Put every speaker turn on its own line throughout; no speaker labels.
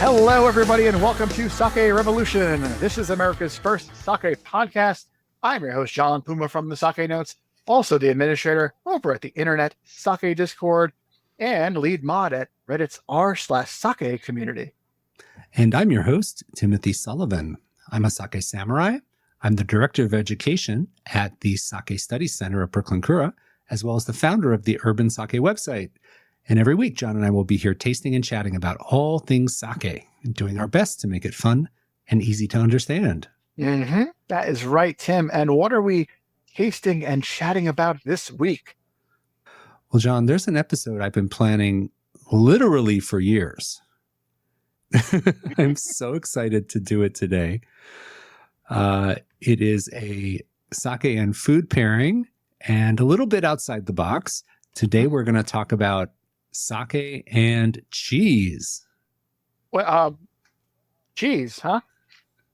Hello, everybody, and welcome to Sake Revolution. This is America's first sake podcast. I'm your host, John Puma from the Sake Notes, also the administrator over at the Internet Sake Discord, and lead mod at Reddit's r/sake community.
And I'm your host, Timothy Sullivan. I'm a sake samurai. I'm the director of education at the Sake Studies Center at Brooklyn Kura, as well as the founder of the Urban Sake website. And every week, John and I will be here tasting and chatting about all things sake and doing our best to make it fun and easy to understand.
Mm-hmm. That is right, Tim. And what are we tasting and chatting about this week?
Well, John, there's an episode I've been planning literally for years. I'm so excited to do it today. It is a sake and food pairing and a little bit outside the box. Today, we're going to talk about sake and cheese.
Well, cheese, huh?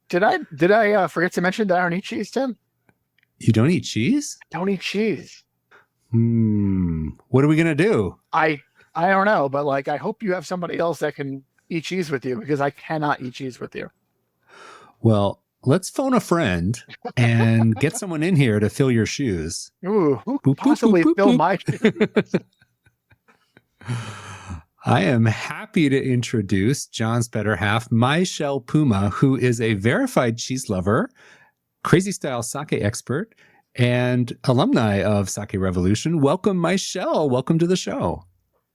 Did I forget to mention that I don't eat cheese, Tim?
You don't eat cheese?
Don't eat cheese.
What are we going to do?
I don't know, but I hope you have somebody else that can eat cheese with you, because I cannot eat cheese with you.
Well, let's phone a friend and get someone in here to fill your shoes.
Ooh, who could possibly fill my shoes?
I am happy to introduce John's better half, Myshell Puma, who is a verified cheese lover, crazy style sake expert, and alumni of Sake Revolution. Welcome, Myshell. Welcome to the show.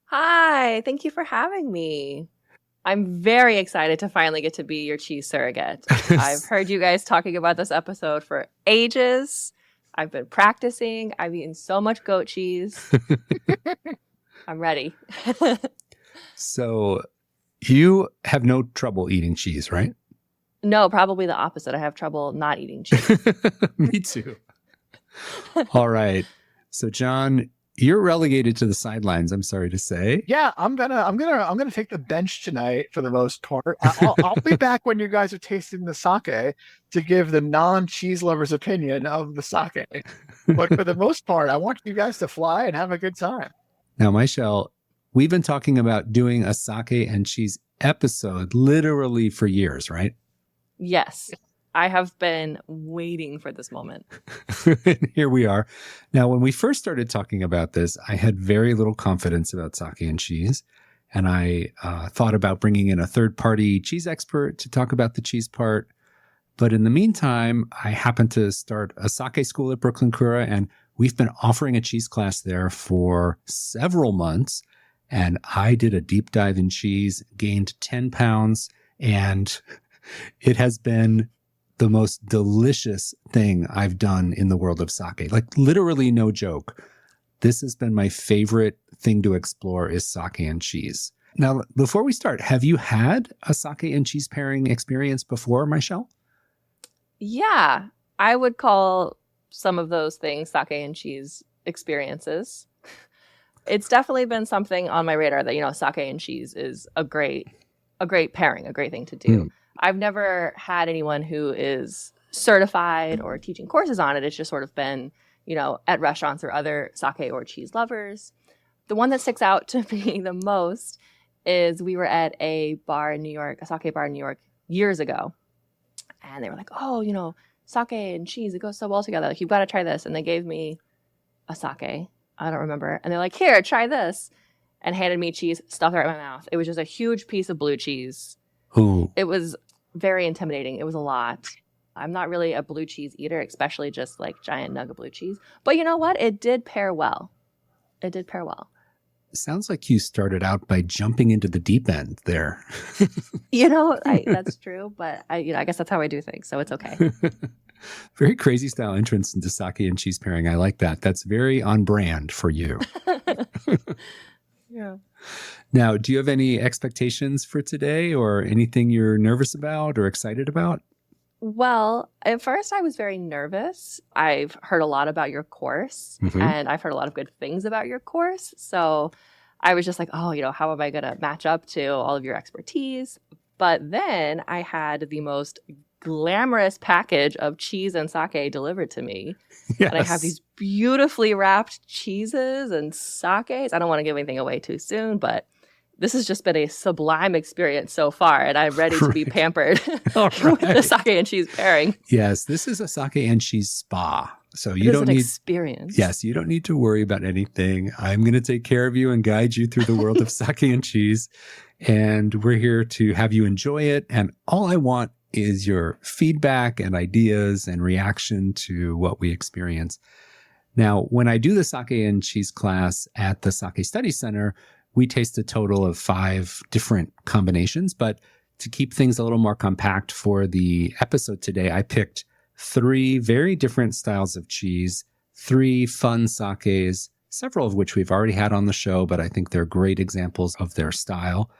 Hi, thank you for having me. I'm very excited to finally get to be your cheese surrogate. I've heard you guys talking about this episode for ages. I've been practicing. I've eaten so much goat cheese. I'm ready.
So you have no trouble eating cheese, right?
No, probably the opposite. I have trouble not eating cheese.
Me too. All right. So John, you're relegated to the sidelines, I'm sorry to say.
Yeah, I'm gonna take the bench tonight for the most part. I'll be back when you guys are tasting the sake to give the non-cheese lover's opinion of the sake. But for the most part, I want you guys to fly and have a good time.
Now, Myshell, we've been talking about doing a sake and cheese episode literally for years, right?
Yes. I have been waiting for this moment.
Here we are. Now, when we first started talking about this, I had very little confidence about sake and cheese. And I thought about bringing in a third-party cheese expert to talk about the cheese part. But in the meantime, I happened to start a sake school at Brooklyn Kura, and we've been offering a cheese class there for several months. And I did a deep dive in cheese, gained 10 pounds, and it has been the most delicious thing I've done in the world of sake. Literally no joke. This has been my favorite thing to explore is sake and cheese. Now, before we start, have you had a sake and cheese pairing experience before, Myshell?
Yeah, I would call some of those things sake and cheese experiences. It's definitely been something on my radar that, sake and cheese is a great pairing, a great thing to do. I've never had anyone who is certified or teaching courses on it. It's just sort of been, at restaurants or other sake or cheese lovers. The one that sticks out to me the most is we were at a bar in New York, a sake bar in New York years ago. And they were like, oh, sake and cheese, it goes so well together. You've got to try this. And they gave me a sake. I don't remember. And they're like, here, try this. And handed me cheese, stuffed it right in my mouth. It was just a huge piece of blue cheese.
Ooh.
It was very intimidating. It was a lot. I'm not really a blue cheese eater, especially just giant nug of blue cheese. But you know what? It did pair well.
Sounds like you started out by jumping into the deep end there.
That's true. But I guess that's how I do things. So it's okay.
Very crazy style entrance into sake and cheese pairing. I like that. That's very on brand for you.
Yeah.
Now, do you have any expectations for today or anything you're nervous about or excited about?
Well, at first I was very nervous. I've heard a lot about your course and I've heard a lot of good things about your course. So I was just like, how am I going to match up to all of your expertise? But then I had the most glamorous package of cheese and sake delivered to me. Yes. And I have these beautifully wrapped cheeses and sakes. I don't want to give anything away too soon, but this has just been a sublime experience so far, and I'm ready to be pampered
All
with the sake and cheese pairing.
Yes, this is a sake and cheese spa. So
It
you
is
don't
an
need
experience.
Yes, you don't need to worry about anything. I'm going to take care of you and guide you through the world of sake and cheese. And we're here to have you enjoy it. And all I want is your feedback and ideas and reaction to what we experience. Now, when I do the sake and cheese class at the Sake Study Center, we taste a total of 5 different combinations. But to keep things a little more compact for the episode today, I picked 3 very different styles of cheese, 3 fun sakes, several of which we've already had on the show, but I think they're great examples of their style.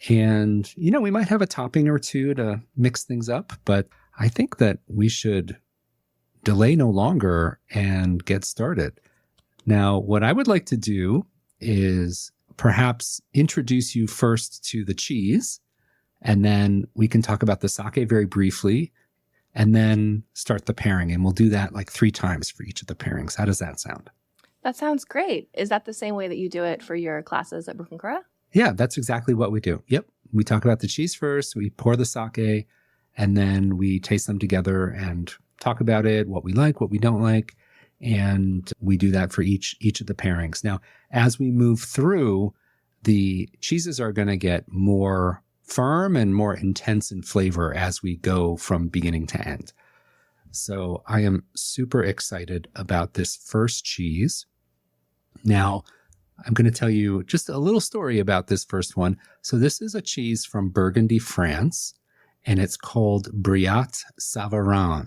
And, we might have a topping or 2 to mix things up, but I think that we should delay no longer and get started. Now, what I would like to do is perhaps introduce you first to the cheese, and then we can talk about the sake very briefly, and then start the pairing. And we'll do that like 3 times for each of the pairings. How does that sound?
That sounds great. Is that the same way that you do it for your classes at Brook&Kura?
Yeah, that's exactly what we do. Yep. We talk about the cheese first, we pour the sake, and then we taste them together and talk about it, what we like, what we don't like. And we do that for each of the pairings. Now, as we move through, the cheeses are going to get more firm and more intense in flavor as we go from beginning to end. So I am super excited about this first cheese. Now, I'm going to tell you just a little story about this first one. So this is a cheese from Burgundy, France, and it's called Brillat Savarin.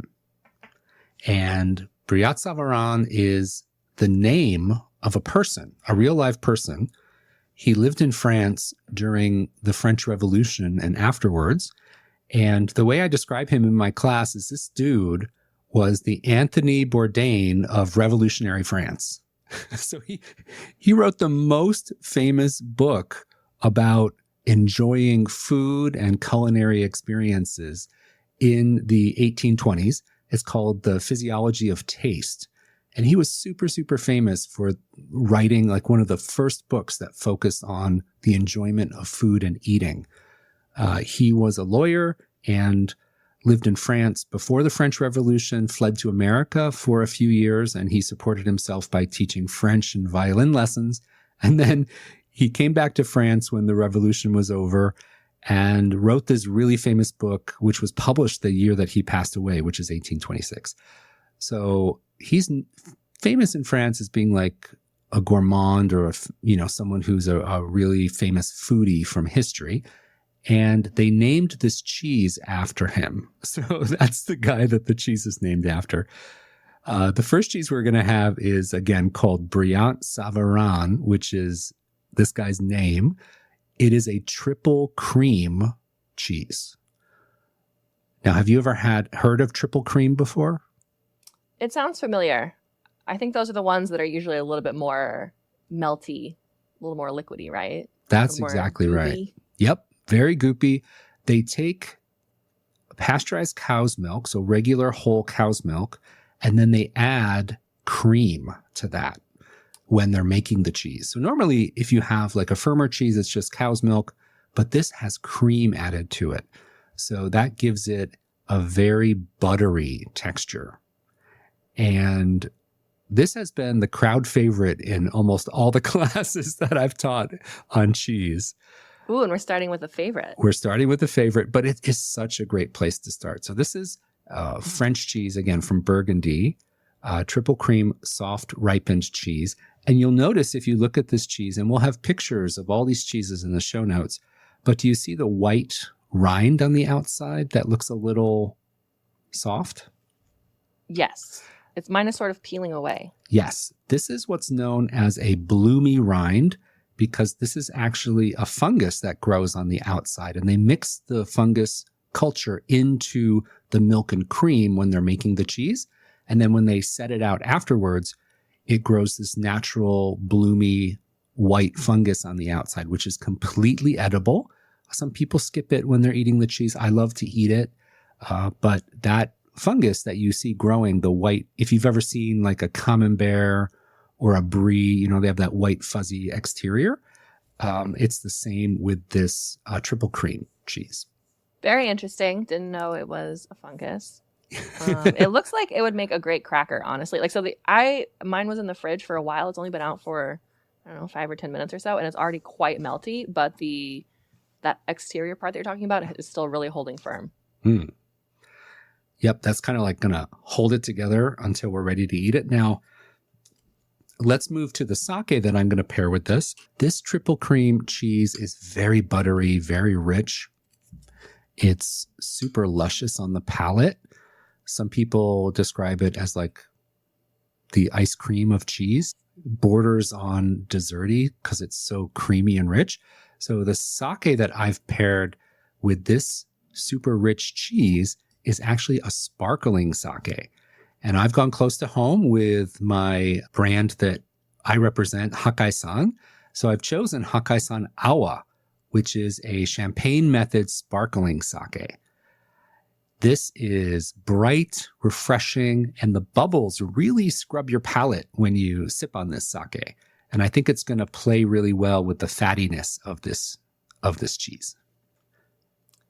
And Brillat Savarin is the name of a person, a real live person. He lived in France during the French Revolution and afterwards. And the way I describe him in my class is this dude was the Anthony Bourdain of revolutionary France. So he wrote the most famous book about enjoying food and culinary experiences in the 1820s. It's called The Physiology of Taste. And he was super, super famous for writing like one of the first books that focused on the enjoyment of food and eating. He was a lawyer and lived in France before the French Revolution, fled to America for a few years, and he supported himself by teaching French and violin lessons. And then he came back to France when the revolution was over and wrote this really famous book, which was published the year that he passed away, which is 1826. So he's famous in France as being like a gourmand or, someone who's a really famous foodie from history. And they named this cheese after him. So that's the guy that the cheese is named after. The first cheese we're going to have is, again, called Brillat Savarin, which is this guy's name. It is a triple cream cheese. Now, have you ever heard of triple cream before?
It sounds familiar. I think those are the ones that are usually a little bit more melty, a little more liquidy, right?
That's exactly right. Yep. Very goopy. They take pasteurized cow's milk, so regular whole cow's milk, and then they add cream to that when they're making the cheese. So normally if you have like a firmer cheese, it's just cow's milk, but this has cream added to it. So that gives it a very buttery texture. And this has been the crowd favorite in almost all the classes that I've taught on cheese.
Ooh, and we're starting with a favorite.
We're starting with a favorite, but it is such a great place to start. So this is French cheese, again, from Burgundy, triple cream, soft ripened cheese. And you'll notice if you look at this cheese, and we'll have pictures of all these cheeses in the show notes, but do you see the white rind on the outside that looks a little soft?
Yes. Mine is sort of peeling away.
Yes. This is what's known as a bloomy rind, because this is actually a fungus that grows on the outside, and they mix the fungus culture into the milk and cream when they're making the cheese. And then when they set it out afterwards, it grows this natural bloomy white fungus on the outside, which is completely edible. Some people skip it when they're eating the cheese. I love to eat it. But that fungus that you see growing, the white, if you've ever seen like a camembert or a brie, they have that white fuzzy exterior. It's the same with this triple cream cheese.
Very interesting. Didn't know it was a fungus. It looks like it would make a great cracker, honestly. Like, so mine was in the fridge for a while. It's only been out for, I don't know, 5 or 10 minutes or so, and it's already quite melty, but that exterior part that you're talking about is still really holding firm.
Yep, that's kind of like gonna hold it together until we're ready to eat it. Now, let's move to the sake that I'm gonna pair with this. This triple cream cheese is very buttery, very rich. It's super luscious on the palate. Some people describe it as like the ice cream of cheese, borders on desserty because it's so creamy and rich. So the sake that I've paired with this super rich cheese is actually a sparkling sake. And I've gone close to home with my brand that I represent, Hakkai-san. So I've chosen Hakkai-san Awa, which is a champagne method sparkling sake. This is bright, refreshing, and the bubbles really scrub your palate when you sip on this sake. And I think it's going to play really well with the fattiness of this cheese.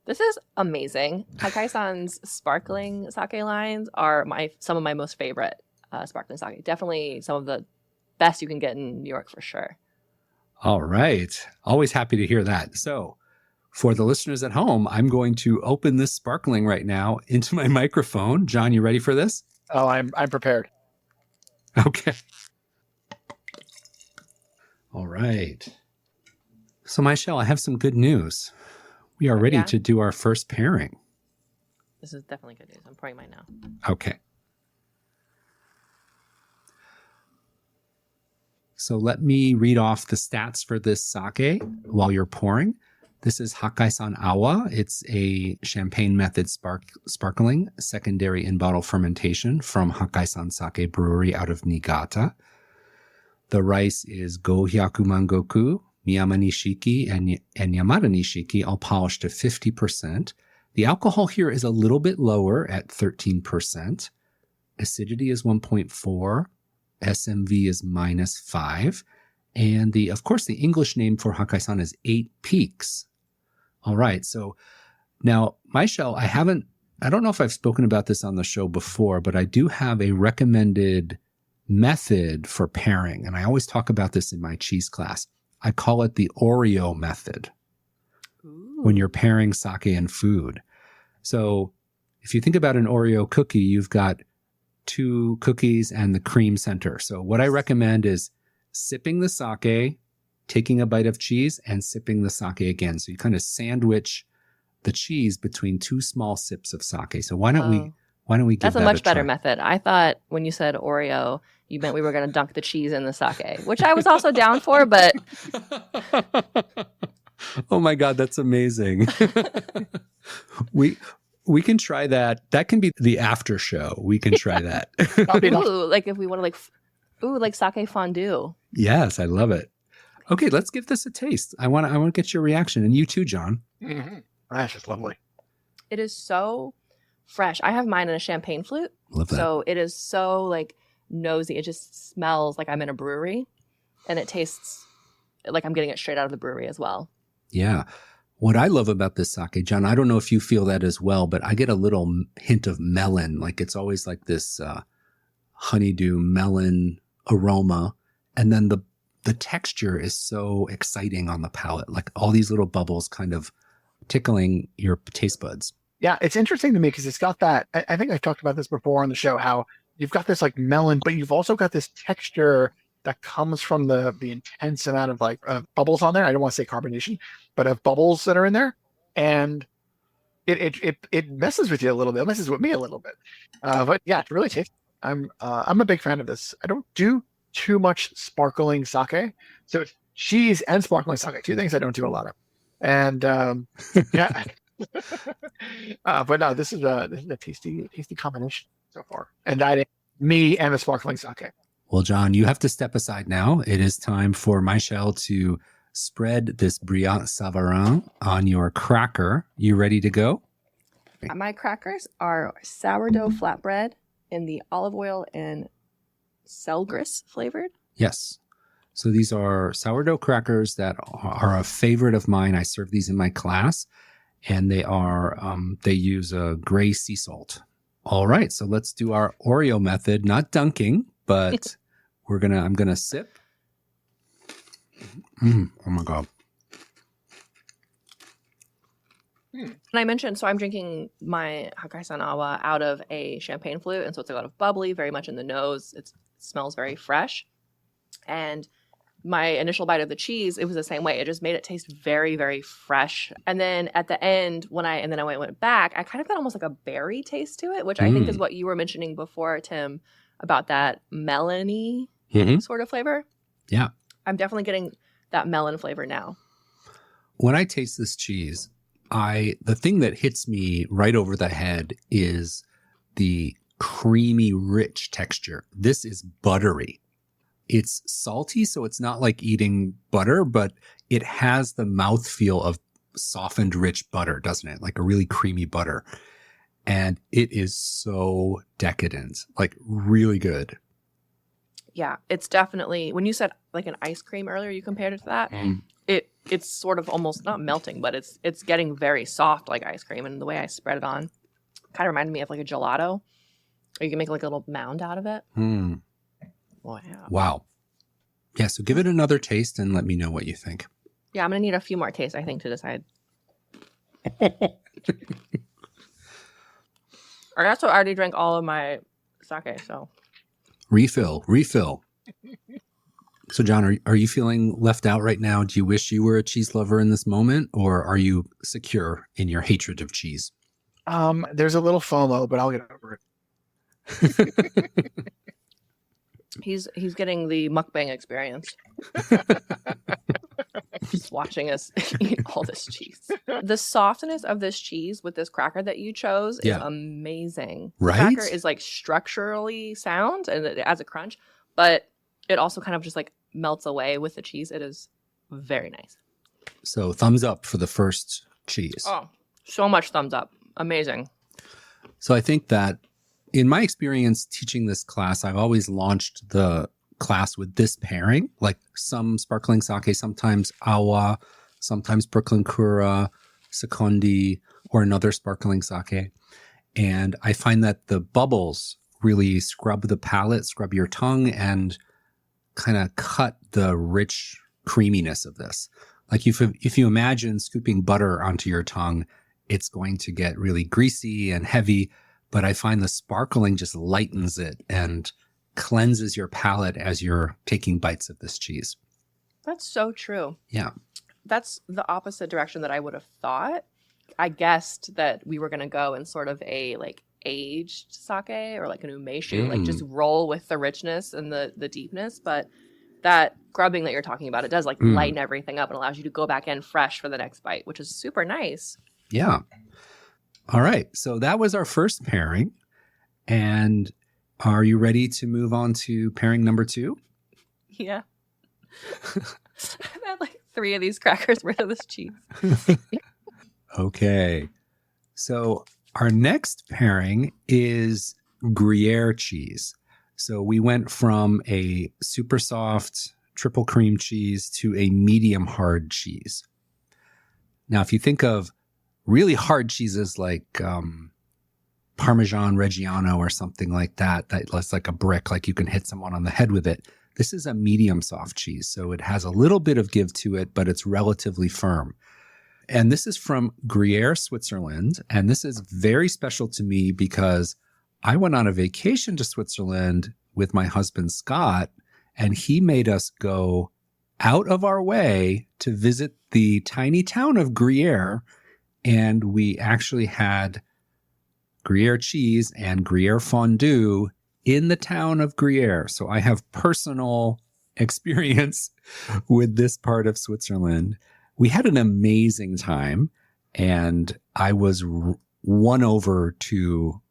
This is amazing. Hakkai-san's sparkling sake lines are some of my most favorite sparkling sake. Definitely some of the best you can get in New York for sure.
All right. Always happy to hear that. So for the listeners at home, I'm going to open this sparkling right now into my microphone. John, you ready for this?
Oh, I'm prepared.
Okay. All right. So Myshell, I have some good news. We are ready to do our first pairing.
This is definitely good news. I'm pouring mine now.
Okay. So let me read off the stats for this sake while you're pouring. This is Hakkai-san Awa. It's a champagne method sparkling, secondary in-bottle fermentation from Hakkai-san Sake Brewery out of Niigata. The rice is Go-hyaku Mangoku, Miyama Nishiki, and Yamada Nishiki, all polished to 50%. The alcohol here is a little bit lower at 13%. Acidity is 1.4. SMV is -5. And of course, the English name for Hakkai-san is 8 Peaks. All right. So now, Myshell, I don't know if I've spoken about this on the show before, but I do have a recommended method for pairing. And I always talk about this in my cheese class. I call it the Oreo method. Ooh. When you're pairing sake and food. So if you think about an Oreo cookie, you've got 2 cookies and the cream center. So what I recommend is sipping the sake, taking a bite of cheese, and sipping the sake again. So you kind of sandwich the cheese between 2 small sips of sake. So why don't we give
That's
that
a much
try?
better method. I thought when you said Oreo, you meant we were going to dunk the cheese in the sake, which I was also down for, but
oh my God, that's amazing. We can try that. That can be the after show. We can try that.
Ooh, like if we want to like sake fondue.
Yes, I love it. Okay, let's give this a taste. I want to get your reaction, and you too, John.
Mm-hmm. That's just lovely.
It is so fresh. I have mine in a champagne flute.
Love that.
So it is so like nosy. It just smells like I'm in a brewery, and it tastes like I'm getting it straight out of the brewery as well.
Yeah. What I love about this sake, John, I don't know if you feel that as well, but I get a little hint of melon. Like it's always like this honeydew melon aroma. And then the texture is so exciting on the palate. Like all these little bubbles kind of tickling your taste buds.
Yeah, it's interesting to me because it's got that. I think I've talked about this before on the show, how you've got this like melon, but you've also got this texture that comes from the intense amount of like bubbles on there. I don't want to say carbonation, but of bubbles that are in there, and it messes with you a little bit. It messes with me a little bit, but yeah, it's really tasty. I'm a big fan of this. I don't do too much sparkling sake, so it's cheese and sparkling sake, 2 things I don't do a lot of, and yeah. But no, this is a tasty combination so far, and me and the sparkling sake.
Well, John, you have to step aside now. It is time for Myshell to spread this Brillant Savarin on your cracker. You ready to go?
My crackers are sourdough flatbread in the olive oil and selgris flavored.
Yes. So these are sourdough crackers that are a favorite of mine. I serve these in my class, and they use a gray sea salt. All right, so let's do our Oreo method, not dunking, but I'm gonna sip. Oh my God.
And I mentioned, so I'm drinking my Hakaisan Awa out of a champagne flute, and so it's a lot of bubbly, very much in the nose. It smells very fresh. And my initial bite of the cheese, it was the same way. It just made it taste very, very fresh. And then at the end, when I went back, I kind of got almost like a berry taste to it, which I think is what you were mentioning before, Tim, about that melony sort of flavor.
Yeah.
I'm definitely getting that melon flavor now.
When I taste this cheese, the thing that hits me right over the head is the creamy, rich texture. This is buttery. It's salty, so it's not like eating butter, but it has the mouthfeel of softened, rich butter, doesn't it? Like a really creamy butter. And it is so decadent, like really good.
Yeah, it's definitely, when you said like an ice cream earlier, you compared it to that. It's sort of almost not melting, but it's getting very soft like ice cream. And the way I spread it on kind of reminded me of like a gelato. Or you can make like a little mound out of it.
Wow. Yeah, so give it another taste and let me know what you think.
Yeah, I'm going to need a few more tastes, I think, to decide. I also already drank all of my sake, so.
Refill. So, John, are you feeling left out right now? Do you wish you were a cheese lover in this moment, or are you secure in your hatred of cheese?
There's a little FOMO, but I'll get over it.
He's getting the mukbang experience. Just watching us eat all this cheese. The softness of this cheese with this cracker that you chose is amazing.
Right?
The cracker is like structurally sound and it adds a crunch, but it also kind of just like melts away with the cheese. It is very nice.
So thumbs up for the first cheese.
Oh, so much thumbs up. Amazing.
So I think that in my experience teaching this class, I've always launched the class with this pairing, like some sparkling sake, sometimes awa, sometimes Brooklyn Kura, Sekondi, or another sparkling sake. And I find that the bubbles really scrub the palate, scrub your tongue, and kind of cut the rich creaminess of this. Like if you imagine scooping butter onto your tongue, it's going to get really greasy and heavy. But I find the sparkling just lightens it and cleanses your palate as you're taking bites of this cheese.
That's so true.
Yeah.
That's the opposite direction that I would have thought. I guessed that we were going to go in sort of a like aged sake or like an umeshu, like just roll with the richness and the deepness. But that grubbing that you're talking about, it does like lighten everything up and allows you to go back in fresh for the next bite, which is super nice.
Yeah. All right. So that was our first pairing. And are you ready to move on to pairing number 2?
Yeah. I've had like 3 of these crackers worth of this cheese.
Okay. So our next pairing is Gruyere cheese. So we went from a super soft triple cream cheese to a medium hard cheese. Now, if you think of really hard cheeses like Parmesan Reggiano or something like that looks like a brick, like you can hit someone on the head with it. This is a medium soft cheese. So it has a little bit of give to it, but it's relatively firm. And this is from Gruyere, Switzerland. And this is very special to me because I went on a vacation to Switzerland with my husband, Scott, and he made us go out of our way to visit the tiny town of Gruyere. And we actually had Gruyere cheese and Gruyere fondue in the town of Gruyere. So I have personal experience with this part of Switzerland. We had an amazing time, and I was won over to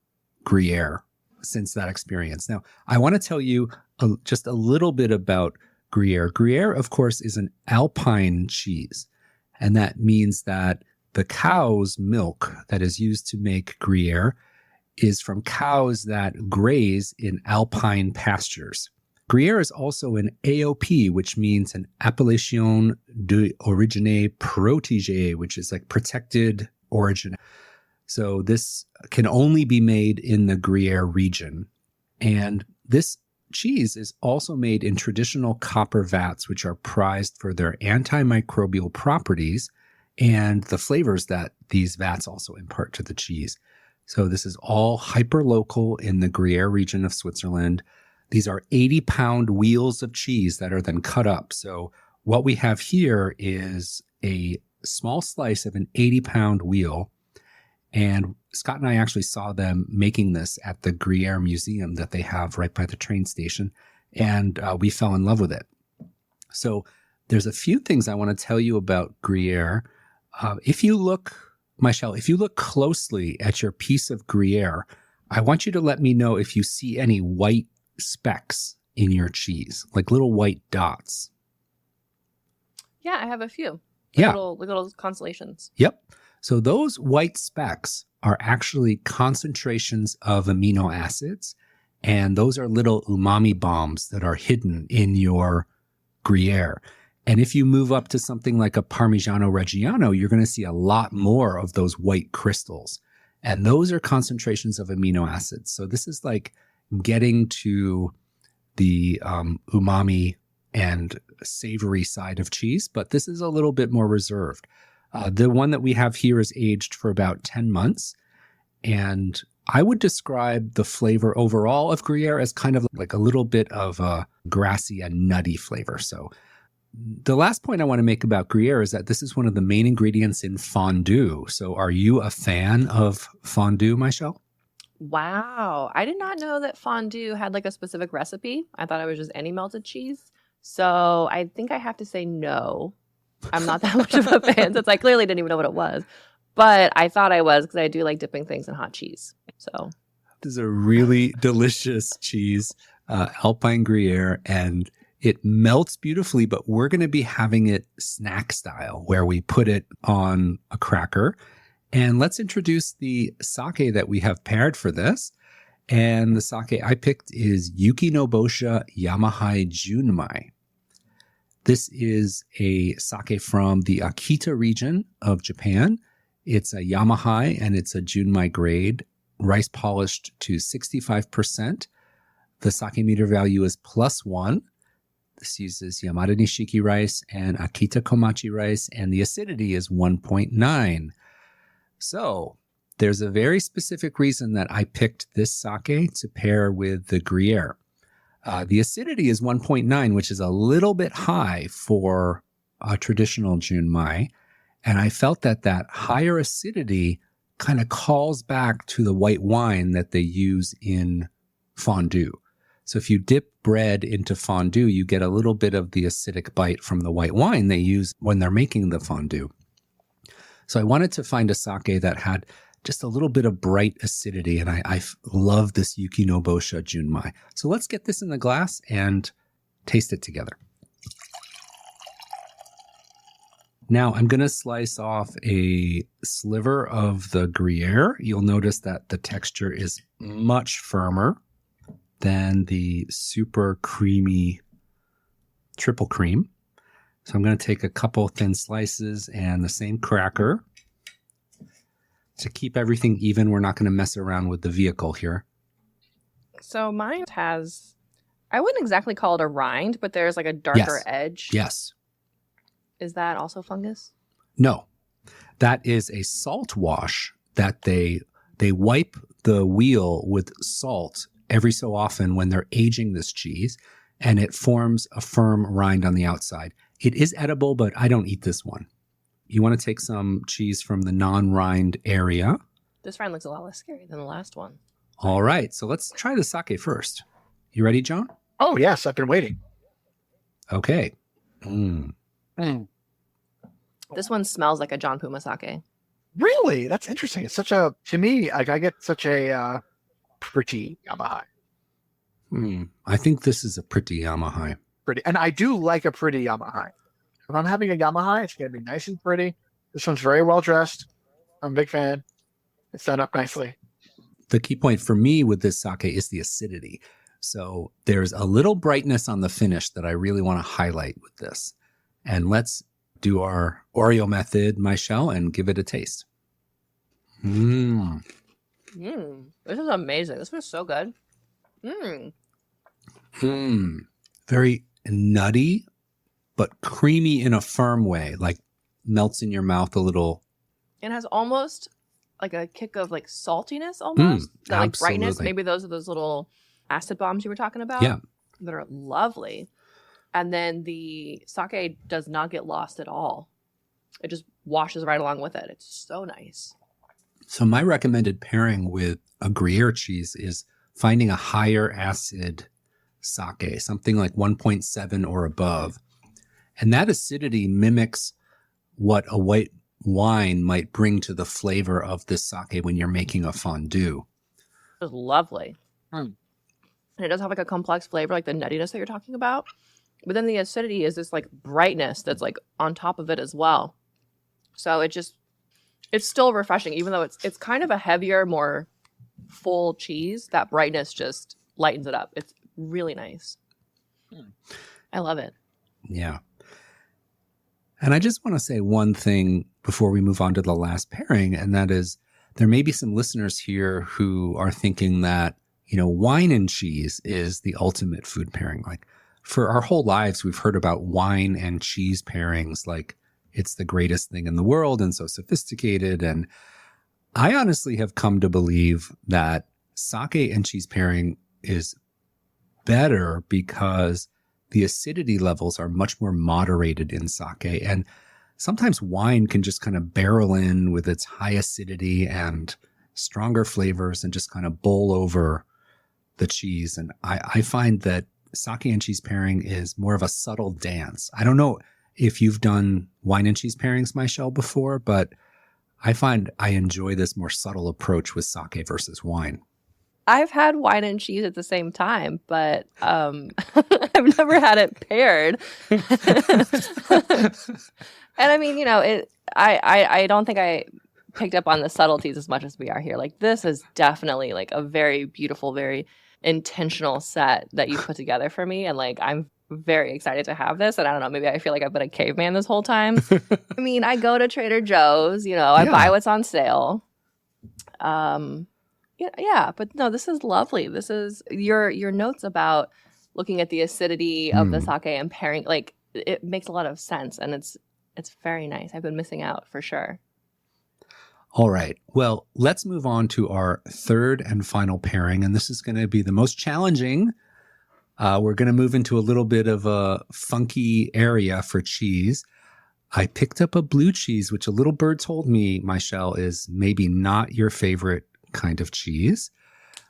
Gruyere since that experience. Now, I want to tell you just a little bit about Gruyere. Gruyere, of course, is an alpine cheese, and that means that the cow's milk that is used to make Gruyere is from cows that graze in alpine pastures. Gruyere is also an AOP, which means an Appellation d'Origine Protégée, which is like protected origin. So this can only be made in the Gruyere region. And this cheese is also made in traditional copper vats, which are prized for their antimicrobial properties and the flavors that these vats also impart to the cheese. So this is all hyper-local in the Gruyere region of Switzerland. These are 80-pound wheels of cheese that are then cut up. So what we have here is a small slice of an 80-pound wheel. And Scott and I actually saw them making this at the Gruyere Museum that they have right by the train station. And we fell in love with it. So there's a few things I want to tell you about Gruyere. If you look closely at your piece of Gruyere, I want you to let me know if you see any white specks in your cheese, like little white dots.
Yeah, I have a few.
Yeah.
Little constellations.
Yep. So those white specks are actually concentrations of amino acids, and those are little umami bombs that are hidden in your Gruyere. And if you move up to something like a Parmigiano Reggiano, you're going to see a lot more of those white crystals. And those are concentrations of amino acids. So this is like getting to the umami and savory side of cheese, but this is a little bit more reserved. The one that we have here is aged for about 10 months. And I would describe the flavor overall of Gruyere as kind of like a little bit of a grassy and nutty flavor. So the last point I want to make about Gruyere is that this is one of the main ingredients in fondue. So are you a fan of fondue, Myshell?
Wow. I did not know that fondue had like a specific recipe. I thought it was just any melted cheese. So I think I have to say no. I'm not that much of a fan since I clearly didn't even know what it was. But I thought I was because I do like dipping things in hot cheese. So
this is a really delicious cheese, Alpine Gruyere, and it melts beautifully, but we're going to be having it snack style where we put it on a cracker. And let's introduce the sake that we have paired for this. And the sake I picked is Yukinobosha Yamahai Junmai. This is a sake from the Akita region of Japan. It's a Yamahai and it's a Junmai grade, rice polished to 65%. The sake meter value is +1. This uses Yamada Nishiki rice and Akita Komachi rice, and the acidity is 1.9. So there's a very specific reason that I picked this sake to pair with the Gruyere. The acidity is 1.9, which is a little bit high for a traditional Junmai. And I felt that higher acidity kind of calls back to the white wine that they use in fondue. So if you dip bread into fondue, you get a little bit of the acidic bite from the white wine they use when they're making the fondue. So I wanted to find a sake that had just a little bit of bright acidity, and I love this Yukinobosha Junmai. So let's get this in the glass and taste it together. Now I'm going to slice off a sliver of the Gruyere. You'll notice that the texture is much firmer than the super creamy triple cream. So I'm going to take a couple thin slices and the same cracker. To keep everything even, we're not going to mess around with the vehicle here.
So mine has, I wouldn't exactly call it a rind, but there's like a darker edge.
Yes.
Is that also fungus?
No. That is a salt wash that they wipe the wheel with salt every so often when they're aging this cheese, and it forms a firm rind on the outside. It is edible, but I don't eat this one. You want to take some cheese from the non-rind area.
This rind looks a lot less scary than the last one.
All right, so let's try the sake first. You ready, John?
Oh, yes, I've been waiting.
Okay.
This one smells like a John Puma sake.
Really? That's interesting. It's to me, like I get such a pretty Yamahai.
I think this is a pretty Yamahai.
Pretty, and I do like a pretty Yamahai. If I'm having a Yamahai, it's going to be nice and pretty. This one's very well dressed. I'm a big fan. It's done up nicely.
The key point for me with this sake is the acidity. So there's a little brightness on the finish that I really want to highlight with this. And let's do our Oreo method, Myshell, and give it a taste.
This is amazing. This was so good.
Very nutty, but creamy in a firm way, like melts in your mouth a little.
It has almost like a kick of like saltiness almost. That like brightness.
Absolutely.
Maybe those are those little acid bombs you were talking about.
Yeah.
That are lovely. And then the sake does not get lost at all. It just washes right along with it. It's so nice.
So my recommended pairing with a Gruyere cheese is finding a higher acid sake, something like 1.7 or above. And that acidity mimics what a white wine might bring to the flavor of this sake when you're making a fondue.
It's lovely. And it does have like a complex flavor, like the nuttiness that you're talking about. But then the acidity is this like brightness that's like on top of it as well. So it's still refreshing, even though it's kind of a heavier, more full cheese. That brightness just lightens it up. It's really nice. I love it.
Yeah. And I just want to say one thing before we move on to the last pairing, and that is there may be some listeners here who are thinking that, wine and cheese is the ultimate food pairing. Like for our whole lives, we've heard about wine and cheese pairings like it's the greatest thing in the world and so sophisticated. And I honestly have come to believe that sake and cheese pairing is better because the acidity levels are much more moderated in sake. And sometimes wine can just kind of barrel in with its high acidity and stronger flavors and just kind of bowl over the cheese. And I find that sake and cheese pairing is more of a subtle dance. I don't know if you've done wine and cheese pairings, Myshell, before, but I find I enjoy this more subtle approach with sake versus wine.
I've had wine and cheese at the same time, but I've never had it paired. And I mean, I don't think I picked up on the subtleties as much as we are here. Like this is definitely like a very beautiful, very intentional set that you put together for me. And like, I'm very excited to have this. And I don't know, maybe I feel like I've been a caveman this whole time. I mean, I go to Trader Joe's, I buy what's on sale. Yeah, but no, this is lovely. This is your notes about looking at the acidity of the sake and pairing, like it makes a lot of sense. And it's very nice. I've been missing out for sure.
All right. Well, let's move on to our third and final pairing. And this is going to be the most challenging. We're going to move into a little bit of a funky area for cheese. I picked up a blue cheese, which a little bird told me, Myshell, is maybe not your favorite kind of cheese.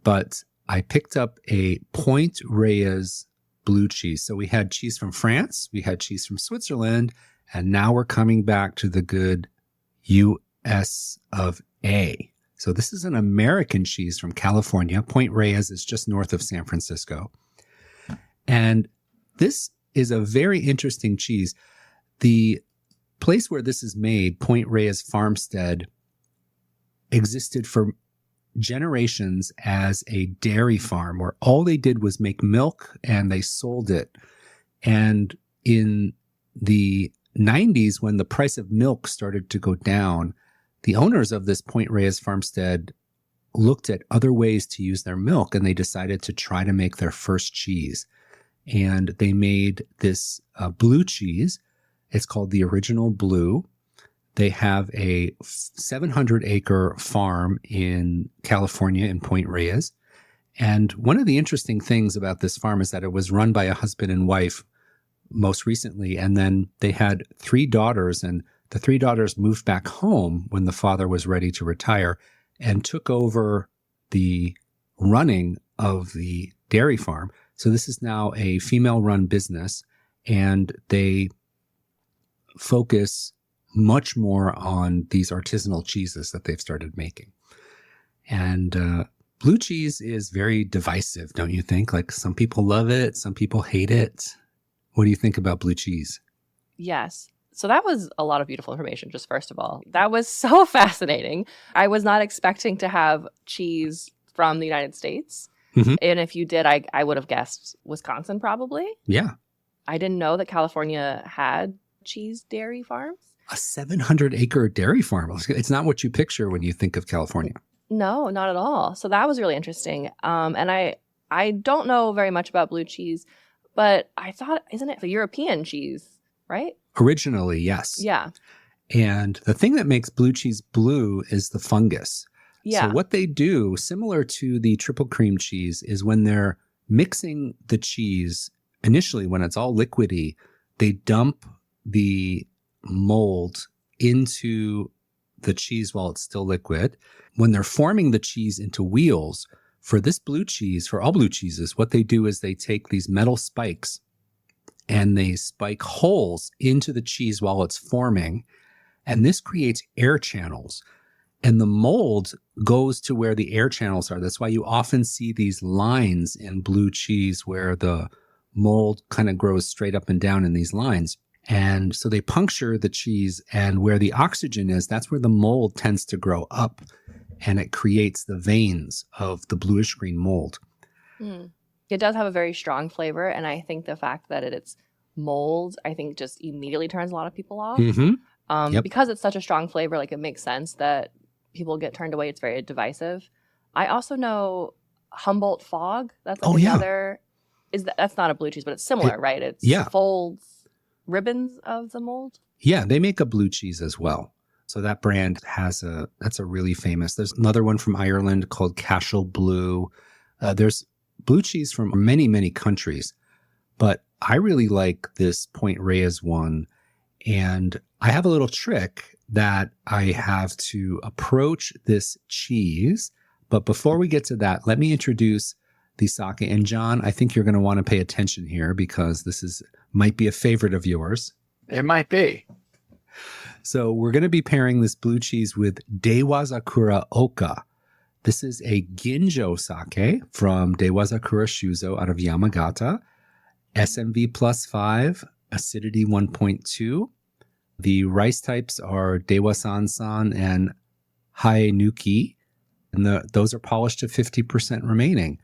But I picked up a Point Reyes blue cheese. So we had cheese from France, we had cheese from Switzerland, and now we're coming back to the good US of A. So this is an American cheese from California. Point Reyes is just north of San Francisco. And this is a very interesting cheese. The place where this is made, Point Reyes Farmstead, existed for generations as a dairy farm where all they did was make milk and they sold it. And in the 90s, when the price of milk started to go down, the owners of this Point Reyes farmstead looked at other ways to use their milk, and they decided to try to make their first cheese. And they made this blue cheese. It's called the Original Blue. They have a 700-acre farm in California in Point Reyes. And one of the interesting things about this farm is that it was run by a husband and wife most recently. And then they had 3 daughters, and the 3 daughters moved back home when the father was ready to retire and took over the running of the dairy farm. So this is now a female-run business, and they focus much more on these artisanal cheeses that they've started making. And blue cheese is very divisive, don't you think? Like some people love it, some people hate it. What do you think about blue cheese?
Yes. So that was a lot of beautiful information, just first of all. That was so fascinating. I was not expecting to have cheese from the United States.
Mhm.
And if you did, I would have guessed Wisconsin probably.
Yeah.
I didn't know that California had cheese dairy farms.
A 700-acre dairy farm. It's not what you picture when you think of California.
No, not at all. So that was really interesting. And I don't know very much about blue cheese, but I thought, isn't it the European cheese, right?
Originally, yes.
Yeah.
And the thing that makes blue cheese blue is the fungus.
Yeah.
So what they do, similar to the triple cream cheese, is when they're mixing the cheese, initially when it's all liquidy, they dump the mold into the cheese while it's still liquid. When they're forming the cheese into wheels, for this blue cheese, for all blue cheeses, what they do is they take these metal spikes and they spike holes into the cheese while it's forming. And this creates air channels. And the mold goes to where the air channels are. That's why you often see these lines in blue cheese where the mold kind of grows straight up and down in these lines. And so they puncture the cheese, and where the oxygen is, that's where the mold tends to grow up, and it creates the veins of the bluish green mold.
It does have a very strong flavor, and I think the fact that it's mold, I think just immediately turns a lot of people off.
Mm-hmm.
Because it's such a strong flavor, like it makes sense that people get turned away. It's very divisive. I also know Humboldt Fog. That's like another. That's not a blue cheese, but it's similar, right? It's folds ribbons of the mold.
Yeah, they make a blue cheese as well. So that brand that's a really famous. There's another one from Ireland called Cashel Blue. There's blue cheese from many, many countries, but I really like this Point Reyes one. And I have a little trick that I have to approach this cheese. But before we get to that, let me introduce the sake. And John, I think you're going to want to pay attention here because this might be a favorite of yours.
It might be.
So we're going to be pairing this blue cheese with Dewazakura Oka. This is a Ginjo sake from Dewazakura Shuzo out of Yamagata. SMV +5, acidity 1.2. The rice types are Dewasan-san and Haenuki, and those are polished to 50% remaining.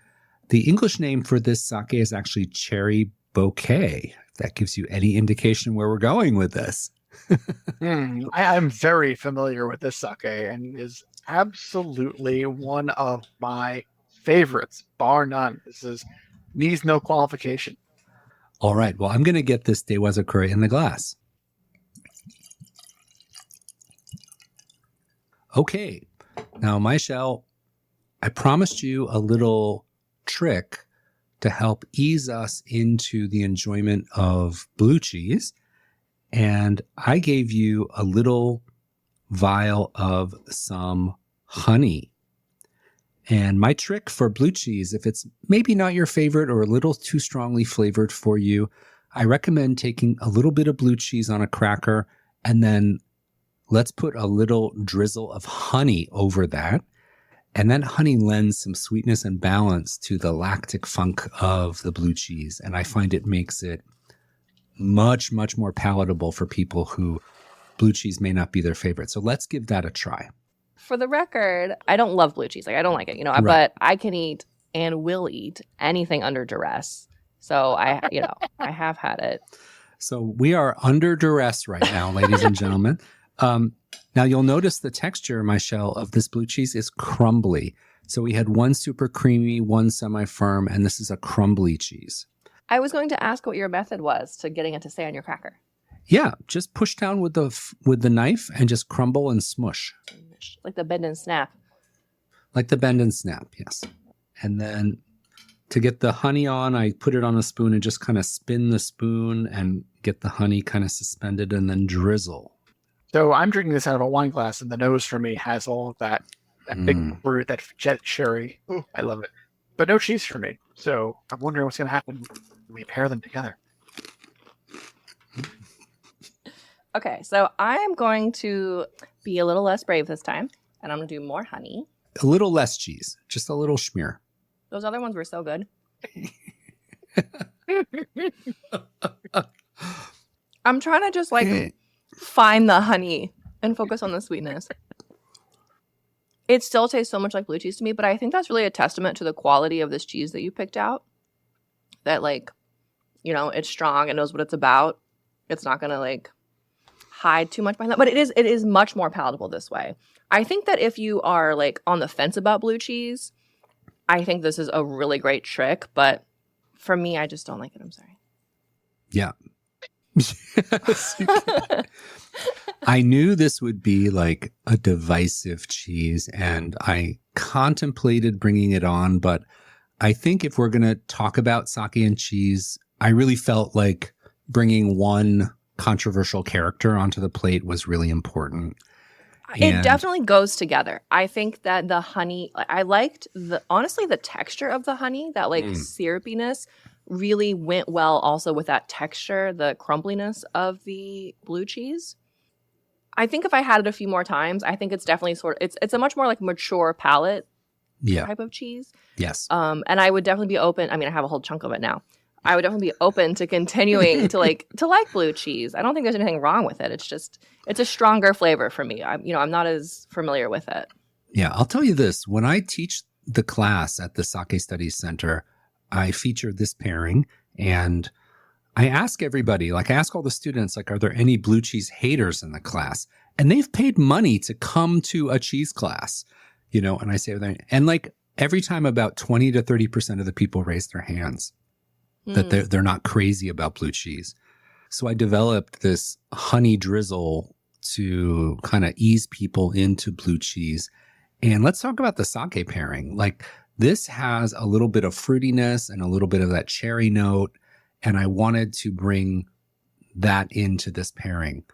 The English name for this sake is actually Cherry Bouquet, if that gives you any indication where we're going with this.
I'm very familiar with this sake and is absolutely one of my favorites, bar none. This needs no qualification.
All right. Well, I'm going to get this Dewazakura in the glass. Okay. Now, Myshell, I promised you a little trick to help ease us into the enjoyment of blue cheese. And I gave you a little vial of some honey. And my trick for blue cheese, if it's maybe not your favorite or a little too strongly flavored for you, I recommend taking a little bit of blue cheese on a cracker and then let's put a little drizzle of honey over that. And that honey lends some sweetness and balance to the lactic funk of the blue cheese. And I find it makes it much, much more palatable for people who blue cheese may not be their favorite. So let's give that a try.
For the record, I don't love blue cheese. Like I don't like it,
Right.
but I can eat and will eat anything under duress. So I have had it.
So we are under duress right now, ladies and gentlemen. Now you'll notice the texture, Myshell, of this blue cheese is crumbly. So we had one super creamy, one semi-firm, and this is a crumbly cheese.
I was going to ask what your method was to getting it to stay on your cracker.
Yeah, just push down with the knife and just crumble and smush.
Like the bend and snap.
Like the bend and snap, yes. And then to get the honey on, I put it on a spoon and just kind of spin the spoon and get the honey kind of suspended and then drizzle.
So I'm drinking this out of a wine glass, and the nose for me has all of that big fruit, that jet cherry. Ooh, I love it. But no cheese for me. So I'm wondering what's going to happen when we pair them together.
Okay, so I am going to be a little less brave this time, and I'm going to do more honey.
A little less cheese, just a little schmear.
Those other ones were so good. I'm trying to just find the honey and focus on the sweetness. It still tastes so much like blue cheese to me, but I think that's really a testament to the quality of this cheese that you picked out. That, like, you know, it's strong and knows what it's about. It's not going to, like, hide too much behind that. But it is much more palatable this way. I think that if you are, like, on the fence about blue cheese, I think this is a really great trick. But for me, I just don't like it. I'm sorry.
Yeah. I knew this would be like a divisive cheese, and I contemplated bringing it on, but I think if we're going to talk about sake and cheese, I really felt like bringing one controversial character onto the plate was really important.
It definitely goes together. I think that the honey, I liked honestly the texture of the honey, that like syrupiness really went well also with that texture, the crumbliness of the blue cheese. I think if I had it a few more times, I think it's definitely it's a much more like mature palate type of cheese.
Yes.
And I would definitely be open. I mean, I have a whole chunk of it now. I would definitely be open to continuing to like blue cheese. I don't think there's anything wrong with it. It's just, it's a stronger flavor for me. I'm not as familiar with it.
Yeah. I'll tell you this. When I teach the class at the Sake Studies Center, I feature this pairing, and I ask everybody, like I ask all the students, like, are there any blue cheese haters in the class? And they've paid money to come to a cheese class, you know, and I say, and like every time about 20 to 30% of the people raise their hands that they're not crazy about blue cheese. So I developed this honey drizzle to kind of ease people into blue cheese. And let's talk about the sake pairing. Like, this has a little bit of fruitiness and a little bit of that cherry note. And I wanted to bring that into this pairing.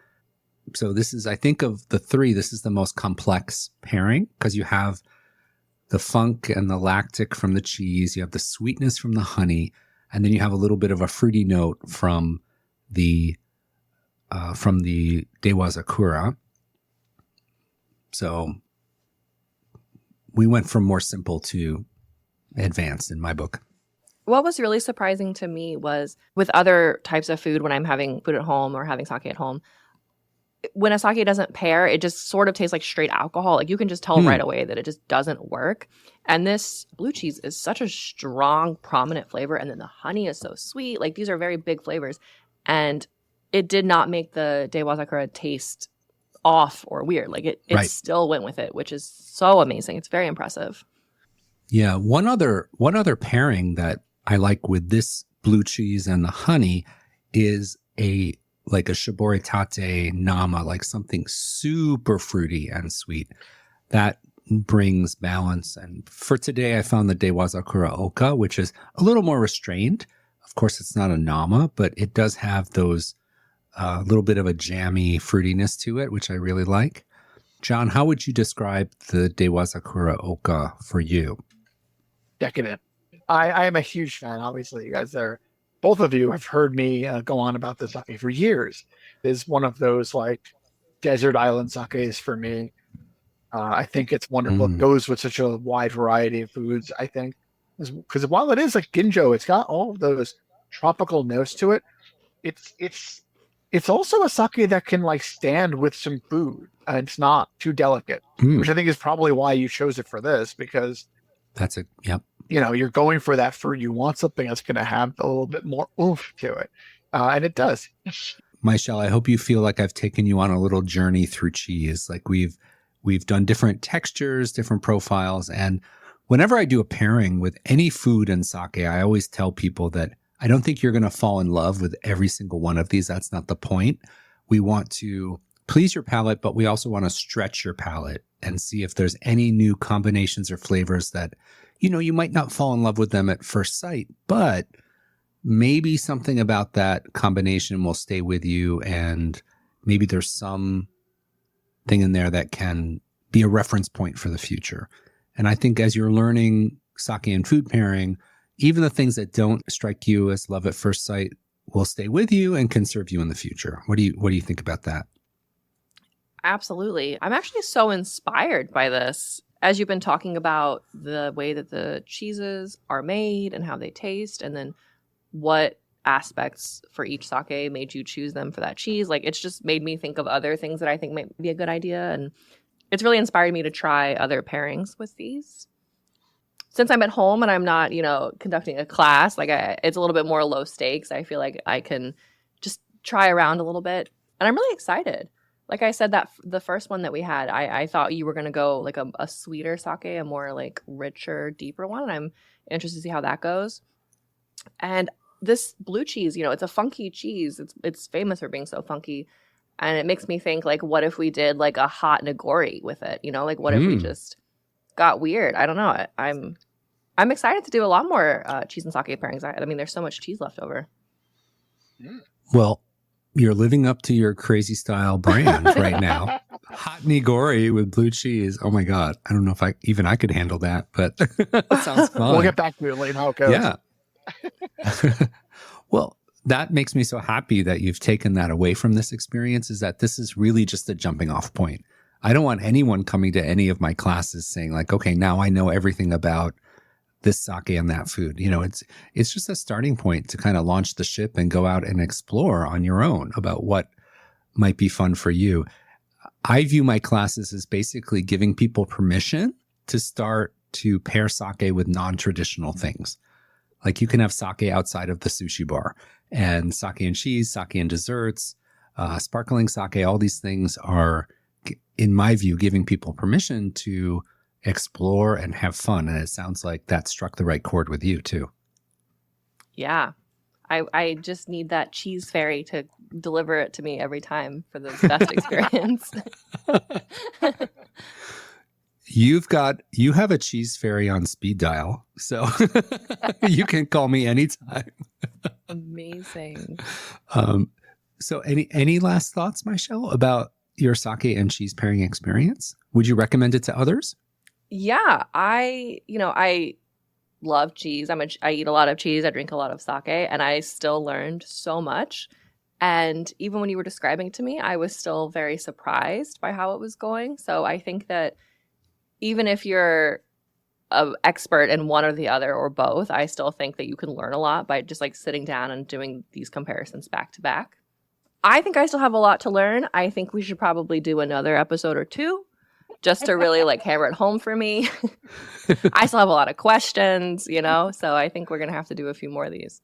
So this is, I think of the three, this is the most complex pairing because you have the funk and the lactic from the cheese. You have the sweetness from the honey. And then you have a little bit of a fruity note from the Dewa Zakura. So we went from more simple to advanced in my book.
What was really surprising to me was with other types of food, when I'm having food at home or having sake at home, when a sake doesn't pair, it just sort of tastes like straight alcohol. Like, you can just tell right away that it just doesn't work. And this blue cheese is such a strong, prominent flavor. And then the honey is so sweet. Like, these are very big flavors. And it did not make the Dewa Zakura taste off or weird. Like, it still went with it, which is so amazing. It's very impressive.
Yeah. One other pairing that I like with this blue cheese and the honey is like a shiboritate nama, like something super fruity and sweet that brings balance. And for today, I found the Dewa Zakura Oka, which is a little more restrained. Of course, it's not a nama, but it does have those little bit of a jammy fruitiness to it, which I really like. John, how would you describe the Dewa Zakura Oka for you?
Decadent. I am a huge fan. Obviously, you guys are, both of you have heard me go on about this sake for years. It is one of those like desert island sakes for me. I think it's wonderful. It goes with such a wide variety of foods, I think. Because while it is like ginjo, it's got all of those tropical notes to it. It's also a sake that can like stand with some food, and it's not too delicate, which I think is probably why you chose it for this, because
that's it. Yep.
You know, you're going for that fruit. You want something that's going to have a little bit more oomph to it. And it does.
Myshell, I hope you feel like I've taken you on a little journey through cheese. Like we've done different textures, different profiles. And whenever I do a pairing with any food and sake, I always tell people that I don't think you're going to fall in love with every single one of these. That's not the point. We want to please your palate, but we also want to stretch your palate and see if there's any new combinations or flavors that, you know, you might not fall in love with them at first sight, but maybe something about that combination will stay with you. And maybe there's some thing in there that can be a reference point for the future. And I think as you're learning sake and food pairing, even the things that don't strike you as love at first sight will stay with you and can serve you in the future. What do you think about that?
Absolutely. I'm actually so inspired by this. As you've been talking about the way that the cheeses are made and how they taste, and then what aspects for each sake made you choose them for that cheese. Like, it's just made me think of other things that I think might be a good idea. And it's really inspired me to try other pairings with these. Since I'm at home and I'm not, conducting a class, it's a little bit more low stakes. I feel like I can just try around a little bit, and I'm really excited. Like I said, that the first one that we had, I thought you were going to go like a sweeter sake, a more like richer, deeper one. And I'm interested to see how that goes. And this blue cheese, it's a funky cheese. It's famous for being so funky. And it makes me think, like, what if we did like a hot nigori with it? Like, what if we just got weird? I don't know. I'm excited to do a lot more cheese and sake pairings. I mean, there's so much cheese left over.
Well, you're living up to your crazy style brand right now. Hot nigori with blue cheese. Oh my God. I don't know if I could handle that, but that sounds fun.
We'll get back to it later how it goes.
Yeah. Well, that makes me so happy that you've taken that away from this experience, is that this is really just a jumping off point. I don't want anyone coming to any of my classes saying like, okay, now I know everything about this sake and that food. It's just a starting point to kind of launch the ship and go out and explore on your own about what might be fun for you. I view my classes as basically giving people permission to start to pair sake with non-traditional things. Like you can have sake outside of the sushi bar, and sake and cheese, sake and desserts, sparkling sake, all these things are, in my view, giving people permission to explore and have fun. And it sounds like that struck the right chord with you too.
Yeah. I just need that cheese fairy to deliver it to me every time for the best experience.
You have a cheese fairy on speed dial, so you can call me anytime.
Amazing.
So any last thoughts, Myshell, about your sake and cheese pairing experience? Would you recommend it to others?
Yeah, I love cheese. I eat a lot of cheese. I drink a lot of sake, and I still learned so much. And even when you were describing it to me, I was still very surprised by how it was going. So I think that even if you're an expert in one or the other or both, I still think that you can learn a lot by just like sitting down and doing these comparisons back to back. I think I still have a lot to learn. I think we should probably do another episode or two just to really like hammer it home for me. I still have a lot of questions, so I think we're going to have to do a few more of these.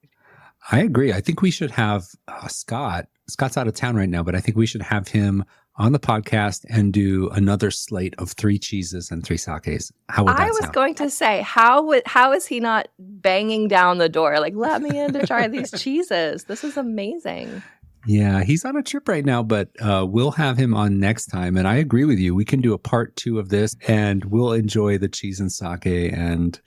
I agree. I think we should have Scott. Scott's out of town right now, but I think we should have him on the podcast and do another slate of 3 cheeses and 3 sakes. How would that sound?
I was going to say, how is he not banging down the door? Like, let me in to try these cheeses. This is amazing.
Yeah, he's on a trip right now, but we'll have him on next time. And I agree with you. We can do a part 2 of this, and we'll enjoy the cheese and sake. And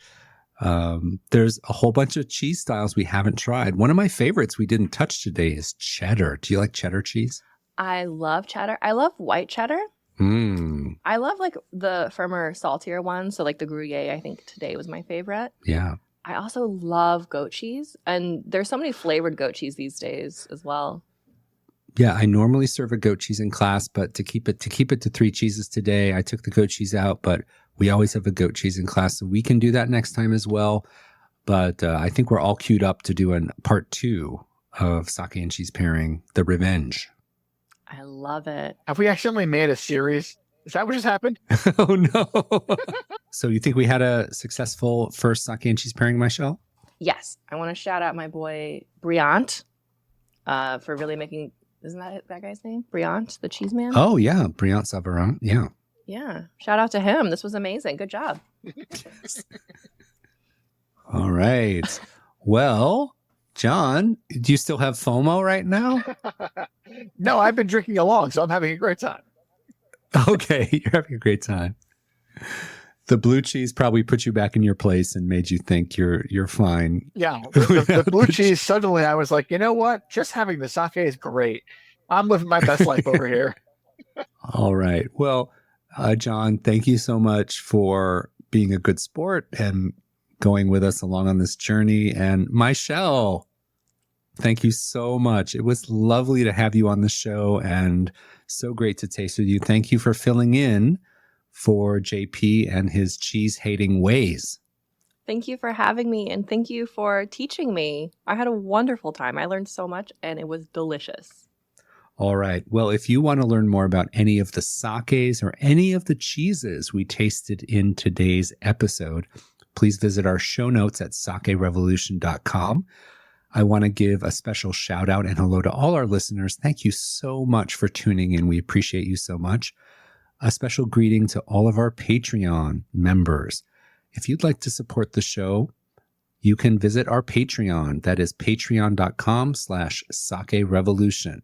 there's a whole bunch of cheese styles we haven't tried. One of my favorites we didn't touch today is cheddar. Do you like cheddar cheese?
I love cheddar. I love white cheddar. I love like the firmer, saltier ones. So like the Gruyere, I think today was my favorite.
Yeah.
I also love goat cheese. And there's so many flavored goat cheese these days as well.
Yeah, I normally serve a goat cheese in class, but to keep it to 3 cheeses today, I took the goat cheese out, but we always have a goat cheese in class, so we can do that next time as well. But I think we're all queued up to do a part 2 of sake and cheese pairing, the revenge.
I love it.
Have we accidentally made a series? Is that what just happened?
Oh, no. So you think we had a successful first sake and cheese pairing, Myshell?
Yes. I want to shout out my boy, Briant, for really making... Isn't that guy's name? Briant, the cheese man?
Oh, yeah. Briant Savarin. Yeah.
Yeah. Shout out to him. This was amazing. Good job.
All right. Well, John, do you still have FOMO right now?
No, I've been drinking along, so I'm having a great time.
Okay. You're having a great time. The blue cheese probably put you back in your place and made you think you're fine.
Yeah. The blue cheese, suddenly I was like, you know what? Just having the sake is great. I'm living my best life over here.
All right. Well, John, thank you so much for being a good sport and going with us along on this journey. And Myshell, thank you so much. It was lovely to have you on the show and so great to taste with you. Thank you for filling in for JP and his cheese-hating ways.
Thank you for having me, and thank you for teaching me. I had a wonderful time. I learned so much, and it was delicious.
All right. Well, if you want to learn more about any of the sakes or any of the cheeses we tasted in today's episode, please visit our show notes at sakerevolution.com. I want to give a special shout out and hello to all our listeners. Thank you so much for tuning in. We appreciate you so much. A special greeting to all of our Patreon members. If you'd like to support the show, you can visit our Patreon. That is patreon.com/sakerevolution.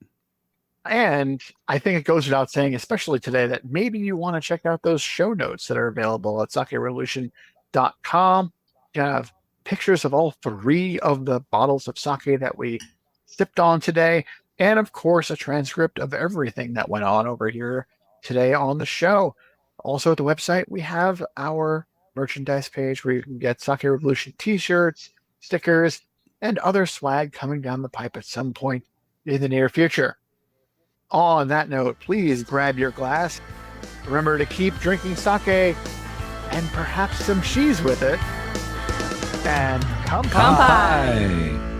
And I think it goes without saying, especially today, that maybe you want to check out those show notes that are available at sakerevolution.com. You have pictures of all 3 of the bottles of sake that we sipped on today. And of course, a transcript of everything that went on over here today on the show. Also at the website, we have our merchandise page where you can get Sake Revolution t-shirts, stickers, and other swag coming down the pipe at some point in the near future. On that note, please grab your glass. Remember to keep drinking sake and perhaps some cheese with it. And come
Kanpai!